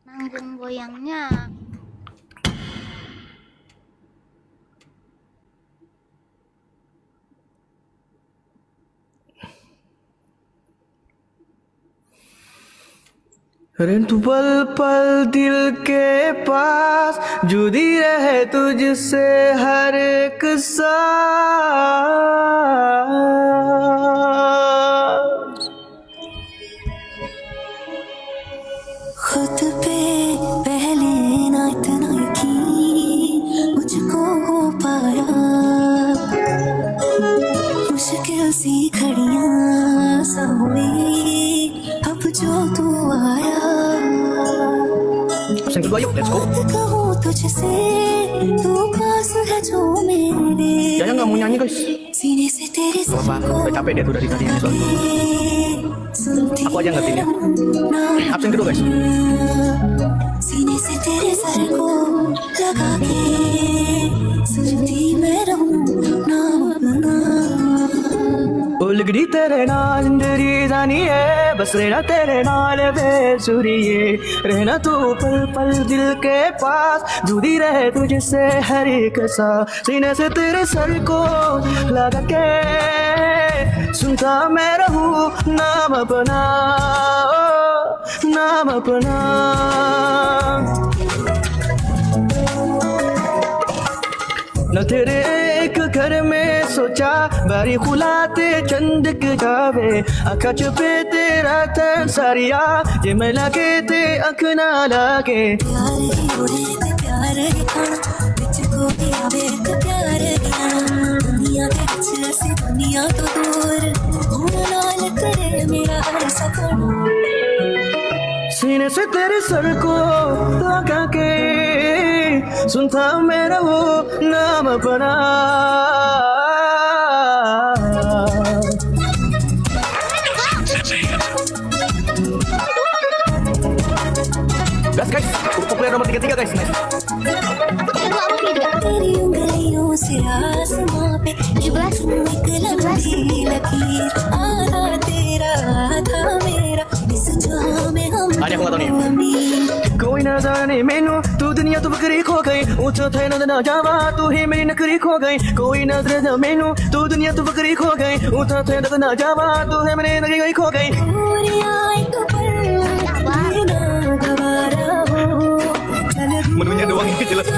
Nanggung goyangnya. तू पल पल दिल के पास जुड़ी रहे तुझसे हर एक सांस। खुद पे पहले ना इतना यकीन मुझको हो पाया, मुश्किल सी घड़ियां सामने अब जो तू आया। कहूँ तुझसे तू पास है जो मेरे, Jaya nggak mau nyanyi guys. सीने से तेरे सर को Capek dia tuh dari tadi soalnya. Aku aja ngertiin ya. Absen kedua guys. सीने से तेरे सर को लगा के सुनती मैं रहूं नाम अपना। उलगड़ी तेरे नाल जिंदगी जानी है, बस रहना तेरे नाल बेसुरिए। रहना तू पल पल दिल के पास जुड़ी रहे तुझसे हर एक सांस। सीने से तेरे सर को लगा के सुनता मैं रहूं नाम अपना, नाम अपना। न तेरे एक घर में सोचा बारी खुलाते चंद के जावे, आँखा छुपे तेरा तर सारिया जे मैं लगे ते अख ना लागे। प्यार ही उड़े ते प्यार ही खाना मुझको भी आवे ते प्यार ही आना। दुनिया के बीच से दुनिया तो दूर होना लाल करे मेरा हर सपना। सीने से तेरे सर को लगा के सुनता मेरा वो नाम अपना। Guys, ukuran nomor 33 guys. तेरी उंगलियों से आसमां पे 17 लकीर, आधा तेरा आधा मेरा इस जहां में हम Ada aku nggak tahu nih. कोई न जाने मैनू तू दुनिया तो बकरी खो गई, ऊंचा थे न जावा तू ही मेरी नकरी खो गई। कोई न जाने मैनू तू दुनिया तो बकरी खो गई, ऊंचा थे न जावा तू है मेरी नकरी खो गई। Menunya doang ini jelas.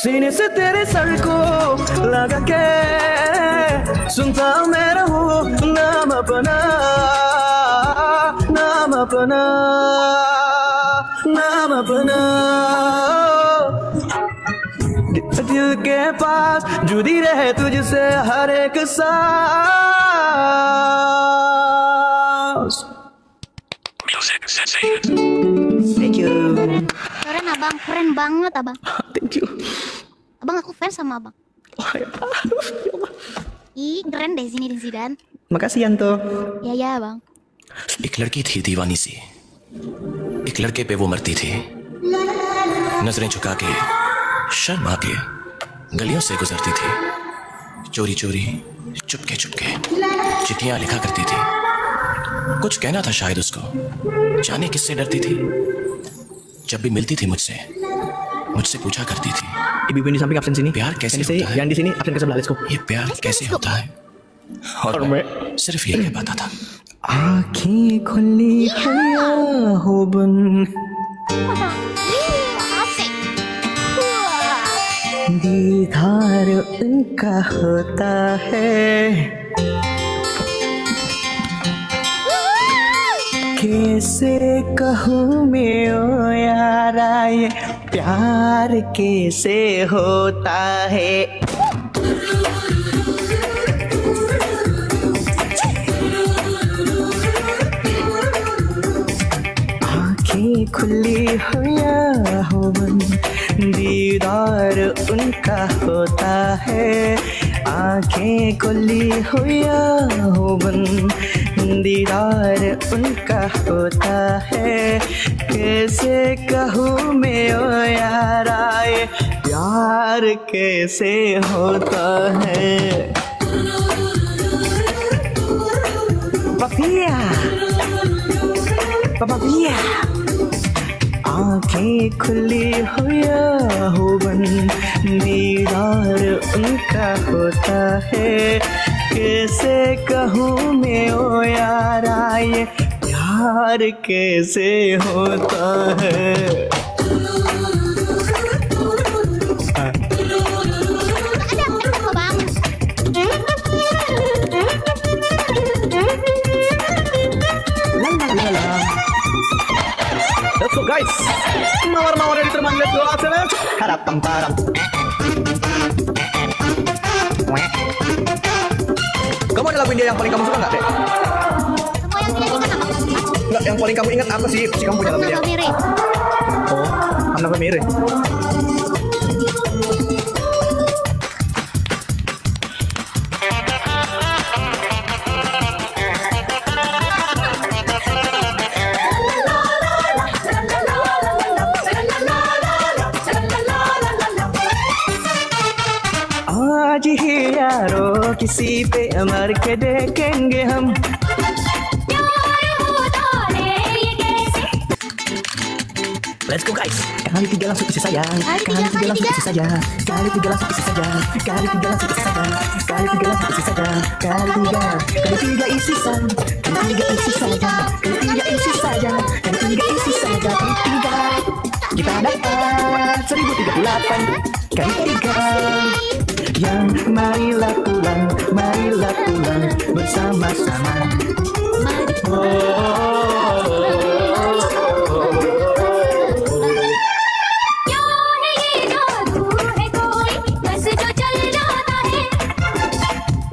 सीने से तेरे सर को लगा के सुनता मैं रहूं नाम अपना, नाम अपना, नाम अपना। दिल के पास जुड़ी रहे तुझसे हर एक सांस। Thank you. Keren abang, keren banget abang. Thank you. Abang aku fans sama abang. Oh, ya. Ih keren deh sini Zidan. Makasih Yanto. Ya ya abang. एक लड़की थी दीवानी सी, एक लड़के पे वो मरती थी। नजरें झुका के शर्मा के गलियों से गुजरती थी, चोरी चोरी चुपके चुपके चिट्ठियां लिखा करती थी। कुछ कहना था शायद उसको, जाने किससे डरती थी। जब भी मिलती थी मुझसे पूछा करती थी, Ibu di samping absen sini. प्यार कैसे होता है? Yang di sini absen ke sebelah. Let's go. ये प्यार कैसे होता है? और मैं सिर्फ ये कह पाता था। आँखें खुली हैया हो बन, Asik. दीदार उनका होता है। कैसे कहूँ मैं ओ यारा ये प्यार कैसे होता है। आँखें खुली हो या हो बंद, दीदार उनका होता है। आँखें खुली हो या हो बंद, दीदार उनका होता है। कैसे कहूँ मैं ओ यारा ये प्यार कैसे होता है। Mia, Mamma Mia. आँखें खुली हो या हो बंद, दीदार उनका होता है। कैसे कहूँ मैं ओ यारा, ये प्यार कैसे होता है। Let's go guys, mawar-mawar yang diterbang, let's go langsung. Harap tamparan. Kamu ada lagu India yang paling kamu suka nggak, Dek? Semua yang tidak dikenal. Nggak, yang paling kamu ingat apa sih? Si kamu punya lagu India? Oh, Anna Pamire. आज ही यारो किसी पे अमर के देखेंगे हम। Let's go guys. Kali 3 langsung isi saja. Kali 3 langsung isi saja. Kali 3 langsung isi saja. Kali 3 langsung isi saja. Kali 3 langsung isi saja. Kali 3 isi saja. Kali 3 isi saja. Kali 3 isi saja. Kali 3 isi saja. Kali 3 kita dapat 1038 kali 3. Yang marilah pulang bersama-sama.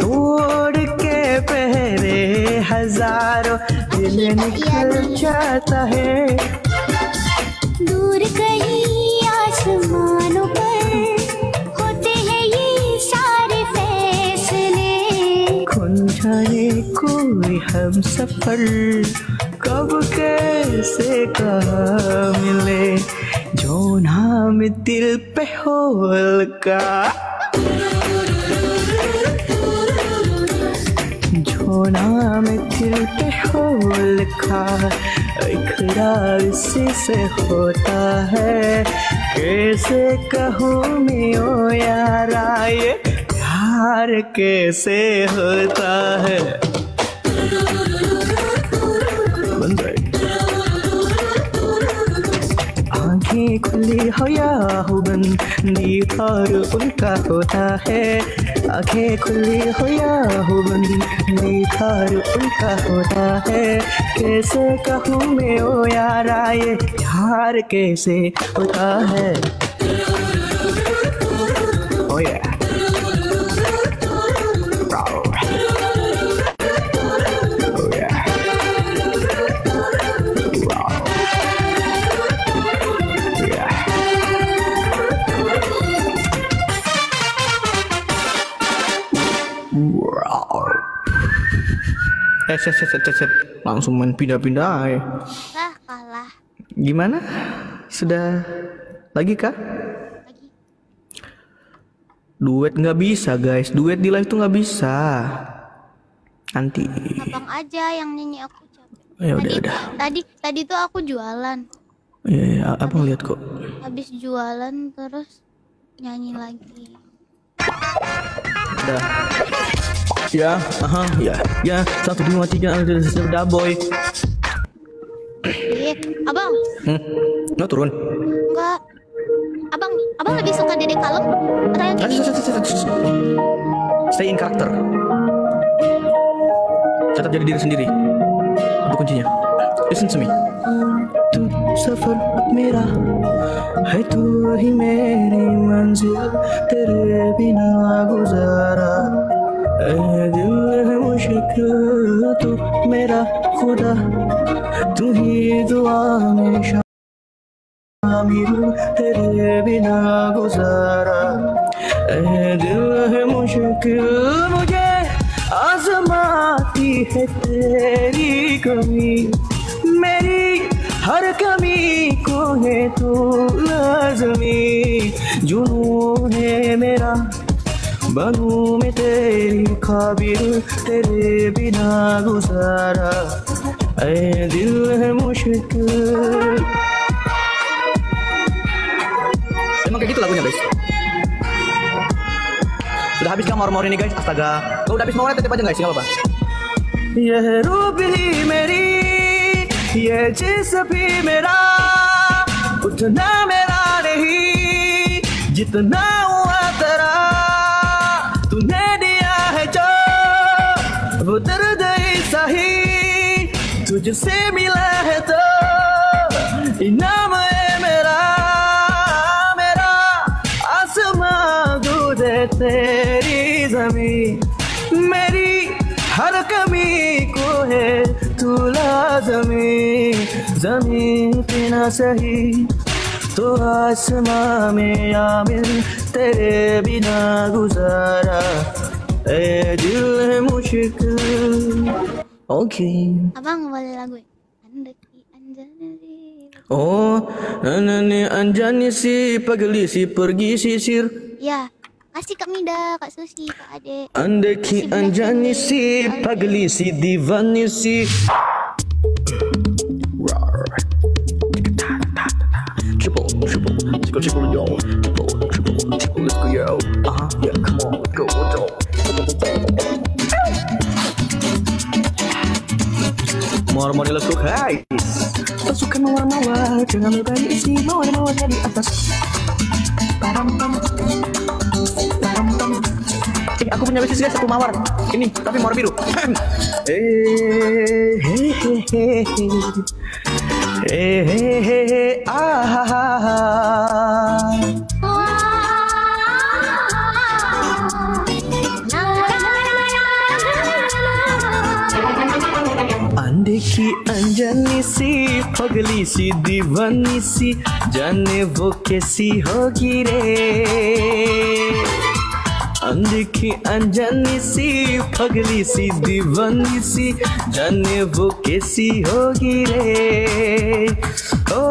तोड़ के पहरे हजारों दिल निकल जाता है। दूर कहीं आसमानों पर जाने कोई हम सफर कब कैसे कहाँ मिले, जो नाम दिल पे हो का, जो नाम दिल पे हो लिखा, इकरार इसी से होता है। कैसे कहूँ मैं ओ यारा, ये प्यार कैसे होता है। आंखें खुली हो या हो बंद, दीदार उनका होता है। आंखें खुली हो या हो बंद, दीदार उनका होता है। कैसे कहूँ मैं ओ यारा, ये प्यार कैसे होता है। Oh yeah. Langsung main pindah-pindah. Kalah. Gimana? Sudah lagi kah? Lagi. Duet nggak bisa guys, duet di live tuh nggak bisa. Nanti. Abang aja yang nyanyi, aku capek. Ya udah. Tadi tuh aku jualan. Iya, abang lihat kok. Habis jualan terus nyanyi lagi. Udah. Ya, ya, 1, 2, 3, udah boy. Abang. Nggak turun? Enggak. Abang lebih suka Dedek Kalem atau yang ini? Stay in karakter. Tetap jadi diri sendiri. Itu kuncinya. Listen to me. Tu safar mera hai, tu hi meri manzil, tere bina guzara. दिल है मुश्किल तू मेरा खुदा, तू ही दुआ में शामिल, तेरे बिना गुजारा। दिल है मुश्किल मुझे आजमाती है तेरी कमी, मेरी हर कमी को है तू लाज़मी। जुनून है मेरा बनूं मैं तेरी काबिल, तेरे बिना गुजारा ऐ दिल है मुश्किल. Emang kayak gitu lagunya guys. Sudah habis kan mawar-mawar ini guys? Astaga. Kalau udah habis mawar tetep aja guys, nggak apa-apa. ये रूप ही मेरी, ये जिस्म भी मेरा, उतना मेरा नहीं जितना हुआ तेरा. तूने दिया है जो वो दर्द ही सही, तुझसे मिला है तो इनाम है मेरा. मेरा आसमां दूर है तेरी ज़मीन, मेरी हर कमी को है तू लाज़मी. ज़मीन पे ना सही तो आसमां में आमिर, तेरे बिना गुजारा ऐ दिल है मुश्किल. Oke. Abang boleh lagu Andeki Anjani. Oh, anane anjani si pagli si pergi sisir. Ya, kasih Kak Mida, Kak Susi, Kak Ade. Andeki anjani si pagli si divani si. Triple, let's go yo. Triple, let's go yo. Yeah, come on, let's go yo. Mawar-mawar let's go guys. Pasukan mawar-mawar dengan berbagai isi mawar-mawarnya di atas. Aku punya bisnis guys, satu mawar. Ini tapi mawar biru. देखी अनजानी सी पगली सी दीवानी सी, जाने वो कैसी होगी रे. अनदेखी अनजानी सी पगली सी दीवानी सी, जाने वो कैसी होगी रे. ओ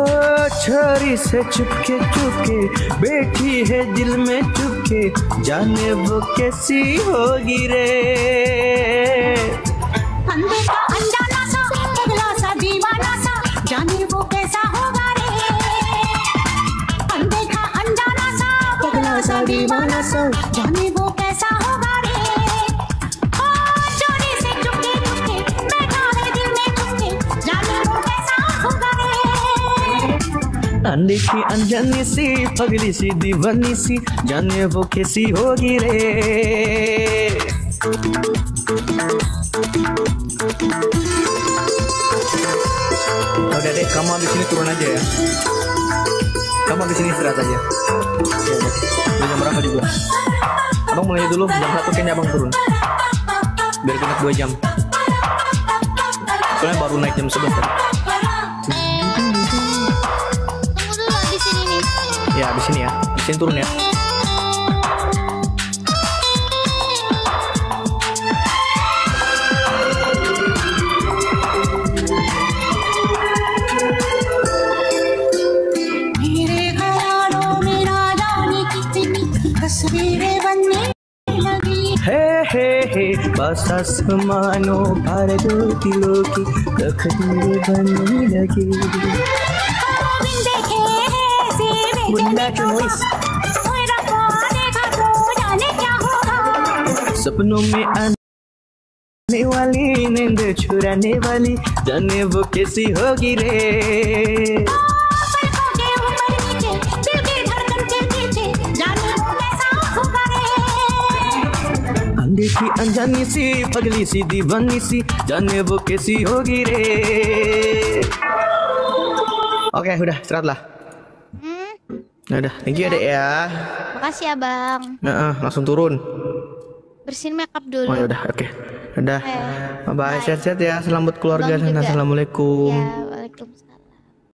छोरी से चुपके चुपके बैठी है दिल में चुपके, जाने वो कैसी होगी रे. अनदेखा अनजाना सा पगला सा दीवाना सा, जाने वो कैसा होगा रे. अनदेखा अनजाना सा पगला सा दीवाना सा, जाने वो कैसा होगा रे. ओ चोरी से चुपके चुपके बैठा है दिल में चुपके, जाने वो कैसा होगा रे. अनदेखी अनजानी सी पगली सी दीवानी सी, जाने वो कैसी होगी रे. Udah deh, kamu habis ini turun aja ya. Kamu habis ini istirahat aja. Udah jam berapa juga? Abang mulai dulu, jam 1 kayaknya abang turun. Biar kena 2 jam. Soalnya baru naik jam 11 tadi. Tunggu dulu habisin ini. Ya, habis ini ya. Habis ini turun ya. तस्वीरें बनने लगी. हे बस आसमानों पर दो दिलों की तकदीरें बनने लगी. देखे ऐसे बुन्ना की नॉइस. देखा तो जाने क्या होगा. सपनों में आने वाली, नींद चुराने वाली, जाने वो कैसी होगी रे. देखी अनजानी सी पगली सी दीवानी सी, जाने वो कैसी होगी रे. Oke, udah istirahat lah. Udah, thank you adek ya. Makasih abang. Langsung turun. Bersihin makeup dulu. Oh ya udah, oke. Udah. Bye. Bye, sehat-sehat ya. Selamat keluarga Abang sana. juga. Assalamualaikum. Ya.